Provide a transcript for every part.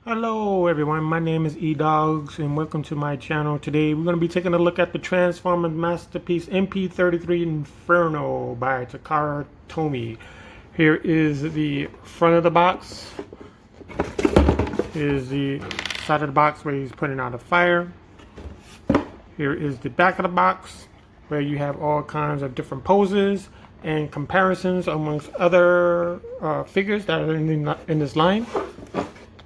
Hello everyone, my name is Edoggz and welcome to my channel. Today we're going to be taking a look at the Transformer Masterpiece MP33 Inferno by Takara Tomy. Here is the front of the box. Here's the side of the box where he's putting out a fire. Here is the back of the box where you have all kinds of different poses and comparisons amongst other figures that are in this line.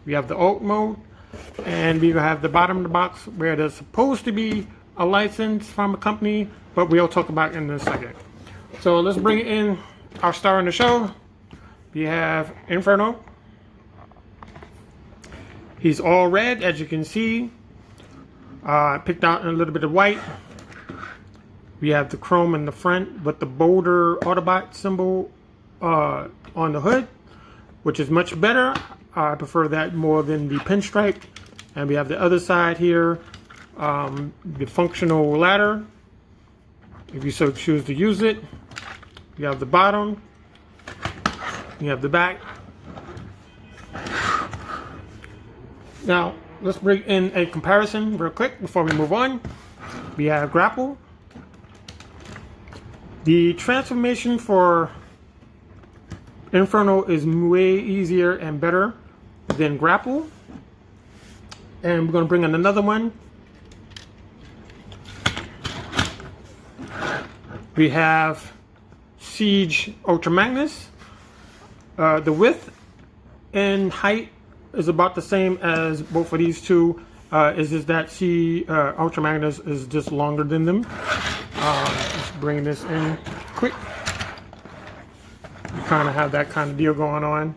We have the alt mode, and we have the bottom of the box where there's supposed to be a license from a company, but we'll talk about it in a second. So let's bring in our star in the show. We have Inferno. He's all red, as you can see. Picked out a little bit of white. We have the chrome in the front with the Boulder Autobot symbol on the hood, which is much better. I prefer that more than the pinstripe. And we have the other side here, the functional ladder, if you so choose to use it. You have the bottom, you have the back. Now, let's bring in a comparison real quick before we move on. We have grapple. The transformation for Inferno is way easier and better than grapple. And we're going to bring in another one. We have Siege Ultra Magnus. The width and height is about the same as both of these two. It's just that Ultra Magnus is just longer than them. Let's bring this in quick. You kind of have that kind of deal going on.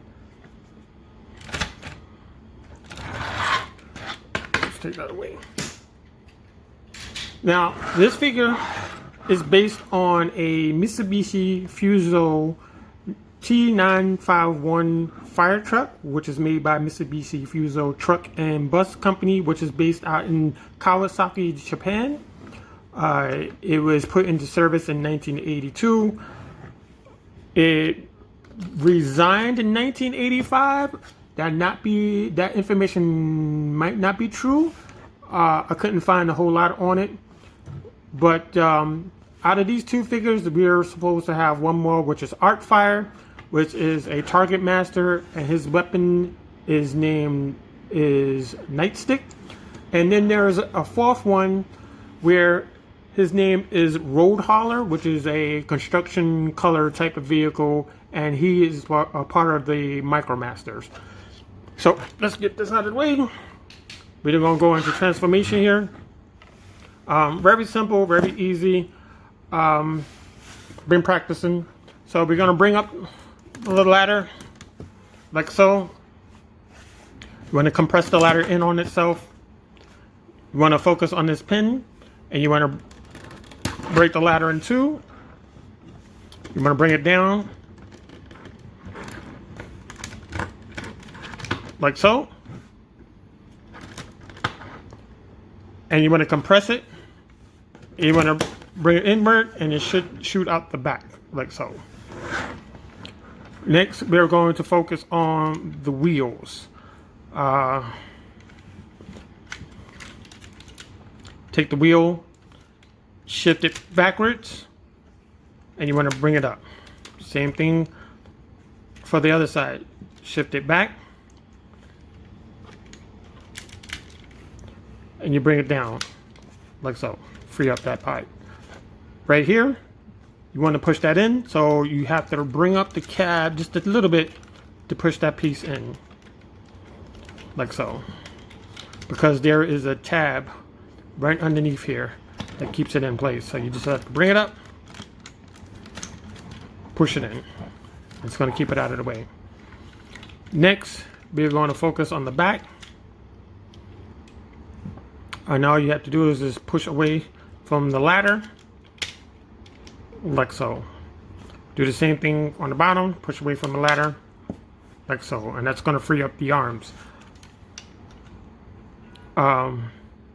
Let's take that away. Now, this figure is based on a Mitsubishi Fuso T951 fire truck, which is made by Mitsubishi Fuso Truck and Bus Company, which is based out in Kawasaki, Japan. It was put into service in 1982. It resigned in 1985. That information might not be true. I couldn't find a whole lot on it. But out of these two figures, we're supposed to have one more, which is Artfire, which is a target master, and his weapon is named Nightstick. And then there's a fourth one where his name is Road Hauler, which is a construction color type of vehicle, and he is a part of the Micromasters. So let's get this out of the way. We're going to go into transformation here. Very simple, very easy. Been practicing. So we're going to bring up a little ladder, like so. You want to compress the ladder in on itself. You want to focus on this pin, and you want to break the ladder in two. You want to bring it down, like so. And you want to compress it. You want to bring it inward, and it should shoot out the back, like so. Next, we're going to focus on the wheels. Take the wheel, shift it backwards, and you want to bring it up. Same thing for the other side. Shift it back, and you bring it down, like so. Free up that pipe. Right here, you want to push that in, so you have to bring up the cab just a little bit to push that piece in, like so. Because there is a tab right underneath here that keeps it in place. So you just have to bring it up, push it in. It's going to keep it out of the way. Next, we're going to focus on the back. And all you have to do is just push away from the ladder, like so. Do the same thing on the bottom, push away from the ladder, like so. And that's going to free up the arms.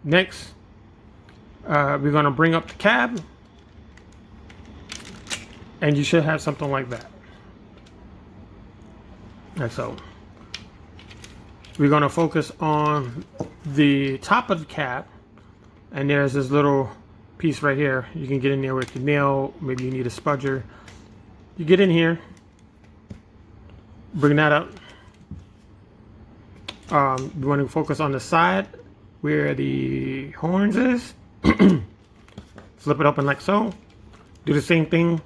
Next, we're going to bring up the cab, and you should have something like that, like so. we're going to focus on the top of the cap, and there's this little piece right here. You can get in there with your nail, maybe you need a spudger. You get in here, bring that up. You want to focus on the side where the horns is. Flip it open like so. Do the same thing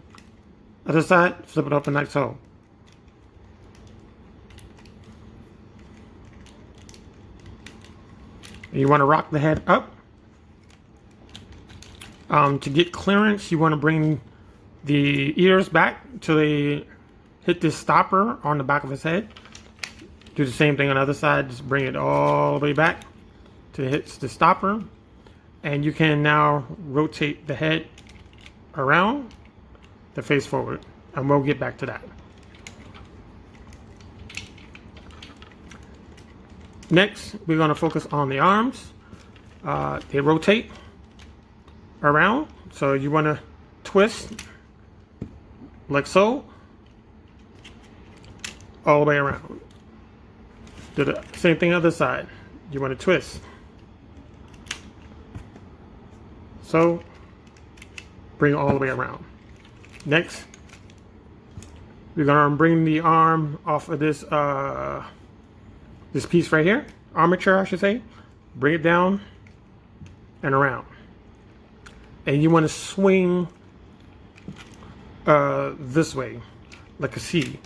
other side, flip it open like so. And you want to rock the head up. To get clearance, you want to bring the ears back till they hit this stopper on the back of his head. Do the same thing on the other side, just bring it all the way back till it hits the stopper. And you can now rotate the head around the face forward, and we'll get back to that. Next, we're going to focus on the arms. They rotate around, so you want to twist like so, all the way around. Do the same thing other side. You want to twist. So, bring it all the way around. Next, we're gonna bring the arm off of this this piece right here, armature I should say. Bring it down and around. And you want to swing this way, like a C.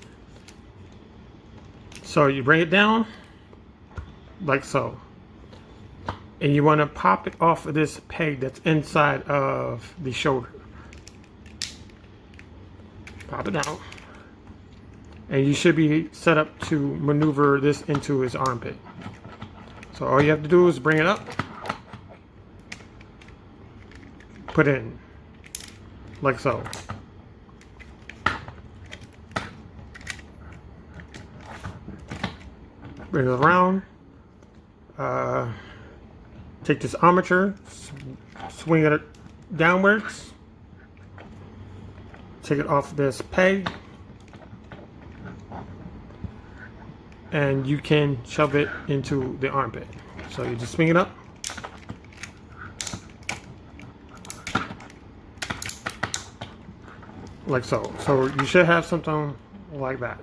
So you bring it down, like so. And you want to pop it off of this peg that's inside of the shoulder. Pop it down. And you should be set up to maneuver this into his armpit. So all you have to do is bring it up, put it in, like so. Bring it around. Take this armature, swing it downwards, take it off this peg, and you can shove it into the armpit. So you just swing it up, like so. So you should have something like that.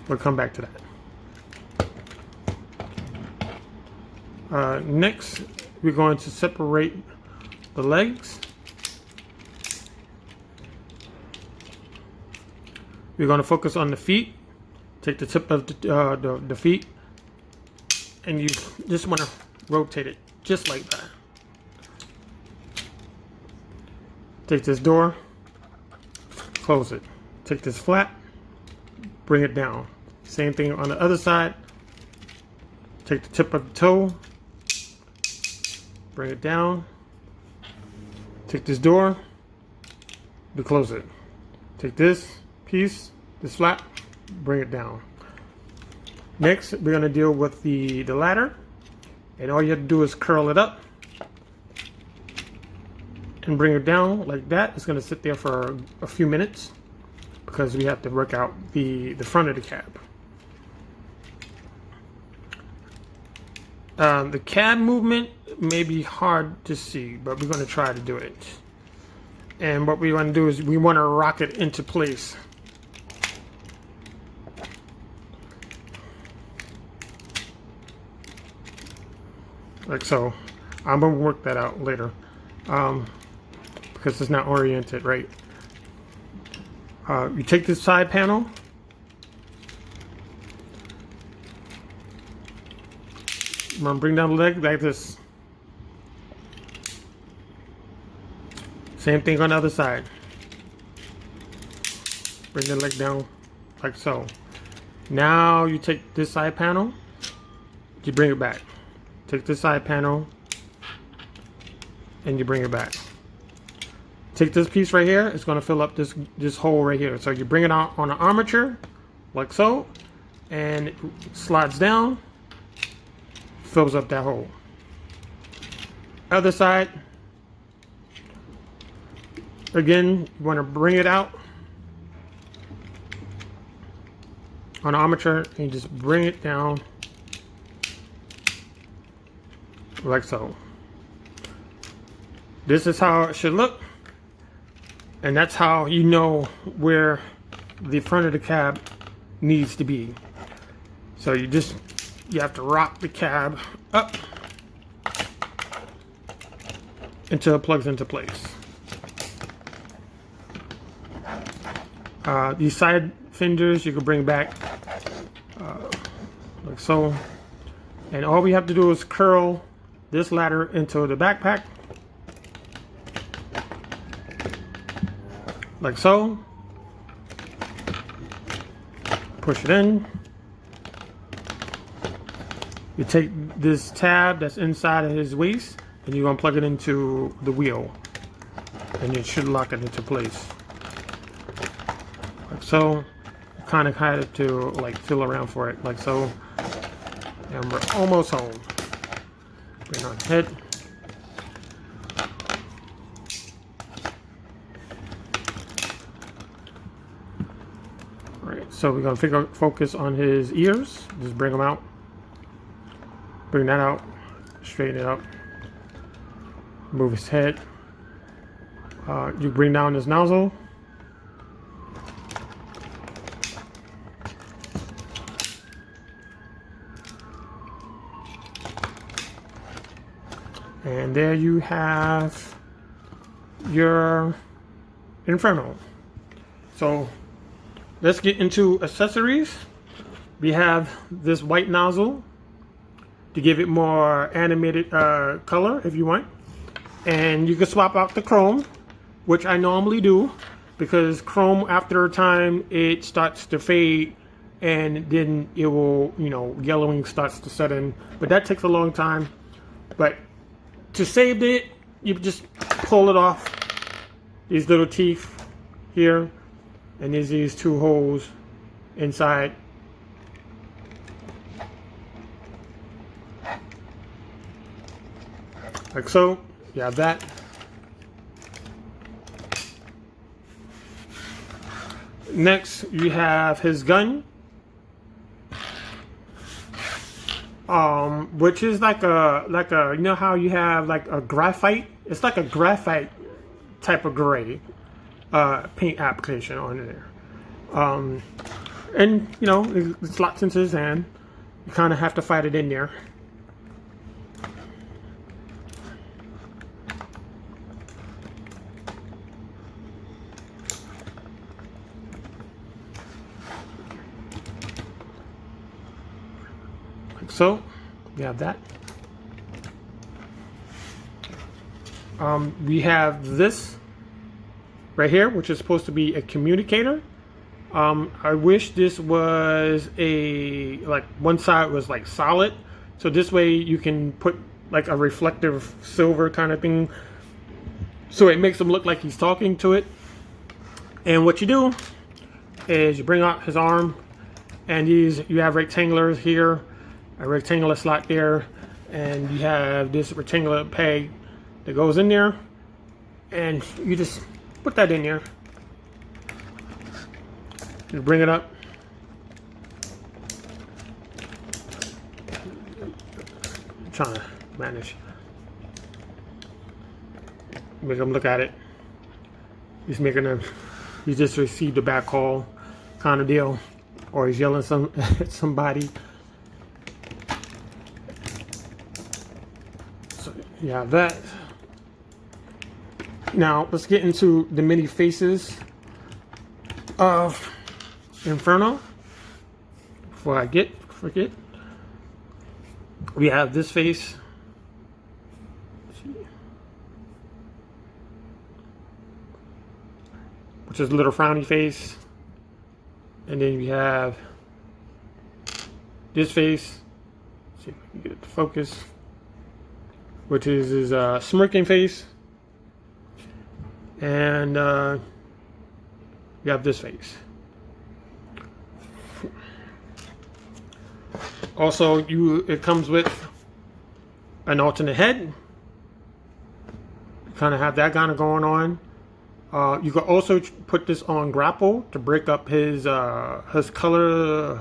We'll come back to that. Next, we're going to separate the legs. We're going to focus on the feet. Take the tip of the feet, and you just want to rotate it just like that. Take this door, close it. Take this flap, bring it down. Same thing on the other side. Take the tip of the toe, bring it down. Take this door, to close it. Take this piece, this flap, bring it down. Next, we're going to deal with the ladder. And all you have to do is curl it up and bring it down like that. It's going to sit there for a few minutes because we have to work out the front of the cab. The cab movement may be hard to see, but we're going to try to do it. And what we want to do is we want to rock it into place. Like so. I'm going to work that out later because it's not oriented right. You take this side panel. I'm going to bring down the leg like this. Same thing on the other side. Bring the leg down like so. Now you take this side panel, you bring it back. Take this side panel and you bring it back. Take this piece right here, it's going to fill up this hole right here. So you bring it out on an armature like so, and it slides down, fills up that hole. Other side, again, you want to bring it out on the armature and you just bring it down like so. This is how it should look, and that's how you know where the front of the cab needs to be. So you have to rock the cab up until it plugs into place. These side fenders you can bring back like so, and all we have to do is curl this ladder into the backpack like so. Push it in. You take this tab that's inside of his waist and you're going to plug it into the wheel, and it should lock it into place like so. You kind of had to like feel around for it like so, and we're almost home. Bring on head. Alright, so we're going to focus on his ears. Just bring them out. Bring that out. Straighten it up. Move his head. You bring down his nozzle. And there you have your Inferno. So let's get into accessories. We have this white nozzle to give it more animated color if you want. And you can swap out the chrome, which I normally do, because chrome after a time it starts to fade and then it will, you know, yellowing starts to set in. But that takes a long time. But to save it, you just pull it off. These little teeth here, and there's these two holes inside. Like so. You have that. Next, you have his gun, which is like a you know how you have like a graphite? It's like a graphite type of gray paint application on there. And you know, it slots into his hand. You kind of have to fight it in there. So, we have that. We have this right here, which is supposed to be a communicator. I wish this was like one side was like solid, so this way you can put like a reflective silver kind of thing, so it makes him look like he's talking to it. And what you do is you bring out his arm, and you have rectangulars here, a rectangular slot there, and you have this rectangular peg that goes in there, and you just put that in there. You bring it up. I'm trying to manage. Make him look at it. He's making a, he just received a back call kind of deal, or he's yelling at somebody. Yeah, that. Now let's get into the many faces of Inferno. Before I forget, we have this face, which is a little frowny face, and then we have this face. Let's see if we can get it to focus, which is his smirking face, and you have this face. Also, it comes with an alternate head. You kind of have that kind of going on, You could also put this on grapple to break up his color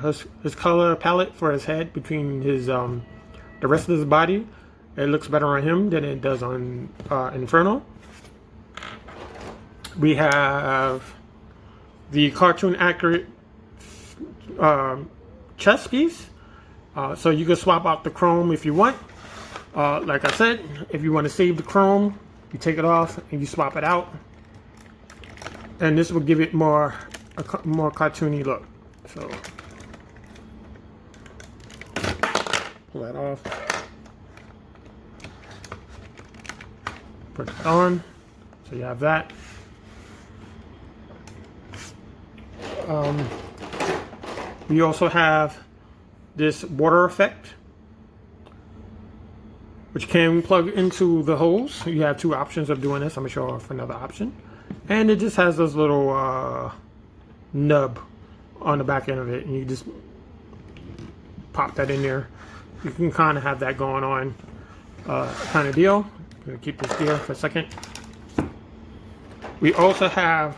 palette for his head between his the rest of his body. It looks better on him than it does on Inferno. We have the cartoon accurate chest piece. So you can swap out the chrome if you want. Like I said, if you want to save the chrome, you take it off and you swap it out. And this will give it a more cartoony look. So pull that off. Put it on. So you have that. We also have this water effect, which can plug into the hose. You have two options of doing this. I'm going to show off another option. And it just has this little nub on the back end of it, and you just pop that in there. You can kind of have that going on kind of deal. I'm going to keep this there for a second. We also have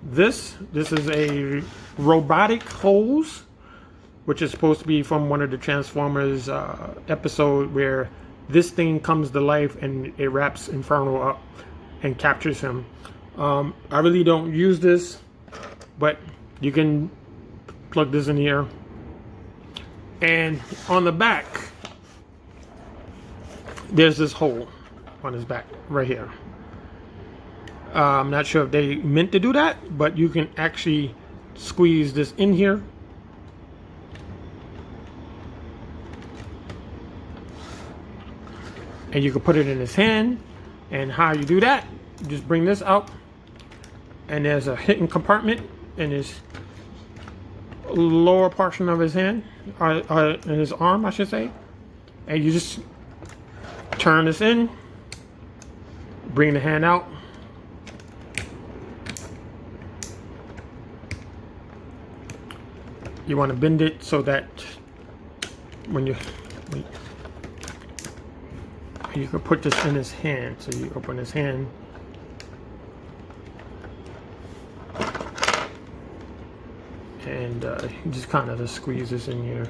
this. This is a robotic hose, which is supposed to be from one of the Transformers episode where this thing comes to life and it wraps Inferno up and captures him. I really don't use this, but you can plug this in here. And on the back, there's this hole on his back right here. I'm not sure if they meant to do that, but you can actually squeeze this in here. And you can put it in his hand. And how you do that, you just bring this out, and there's a hidden compartment in his lower portion of his hand, or in his arm, I should say. And you just turn this in, bring the hand out, you want to bend it so that when you can put this in his hand. So you open his hand, and you just kind of just squeeze this in here.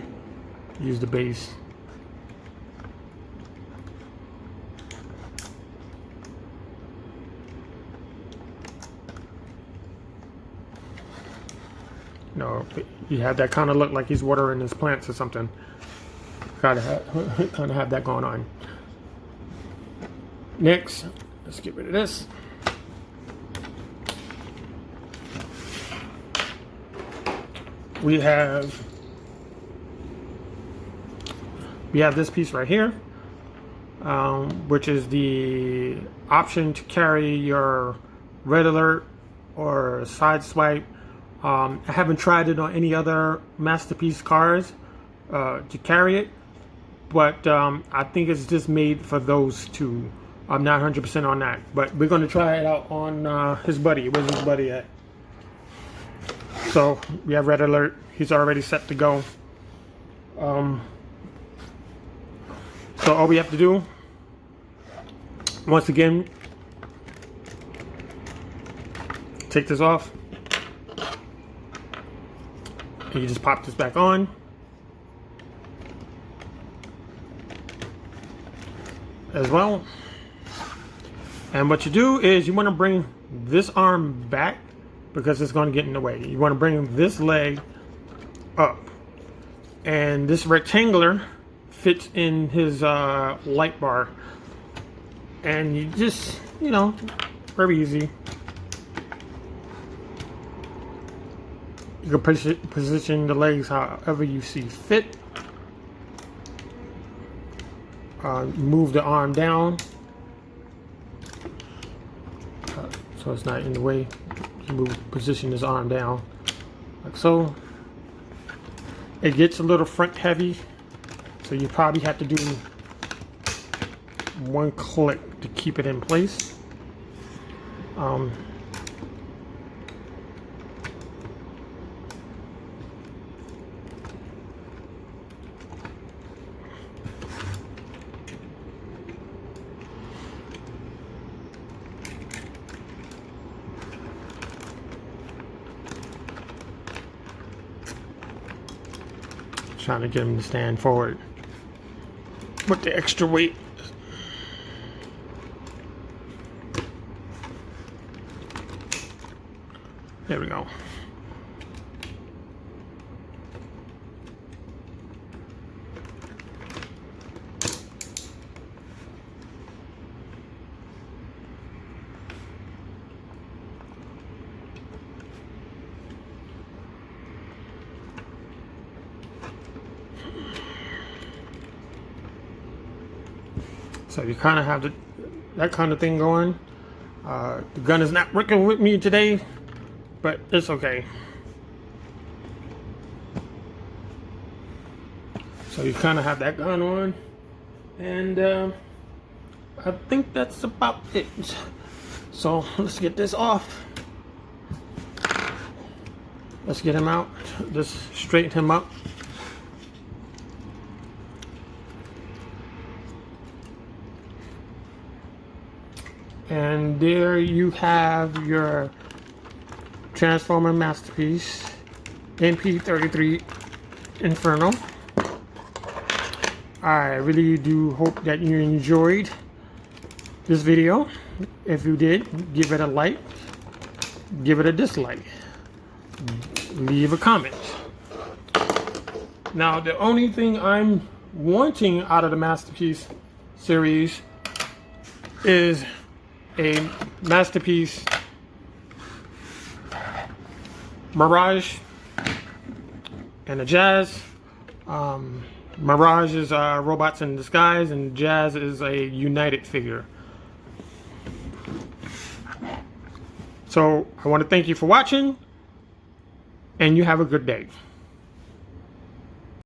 Use the base. No, you have that kind of look like he's watering his plants or something. Kind of have that going on. Next, let's get rid of this. We have this piece right here, which is the option to carry your red alert or side swipe. I haven't tried it on any other Masterpiece cars to carry it, but I think it's just made for those two. I'm not 100% on that, but we're going to try it out on his buddy. Where's his buddy at? So we have red alert. He's already set to go. So all we have to do, once again, take this off. And you just pop this back on. As well. And what you do is you want to bring this arm back because it's going to get in the way. You want to bring this leg up. And this rectangular fits in his light bar. And you just, you know, very easy. You can position the legs however you see fit. Move the arm down so it's not in the way. Position his arm down like so. It gets a little front heavy, so you probably have to do one click to keep it in place. Trying to get him to stand forward with the extra weight. There we go. So you kind of have that kind of thing going. The gun is not working with me today, but it's okay. So you kind of have that gun on, and I think that's about it. So let's get this off. Let's get him out. Just straighten him up. And there you have your Transformer Masterpiece MP-33 Inferno. I really do hope that you enjoyed this video. If you did, give it a like, give it a dislike, leave a comment. Now, the only thing I'm wanting out of the Masterpiece series is a Masterpiece Mirage and a Jazz. Mirage is robots in disguise, and Jazz is a United figure. So I want to thank you for watching, and you have a good day.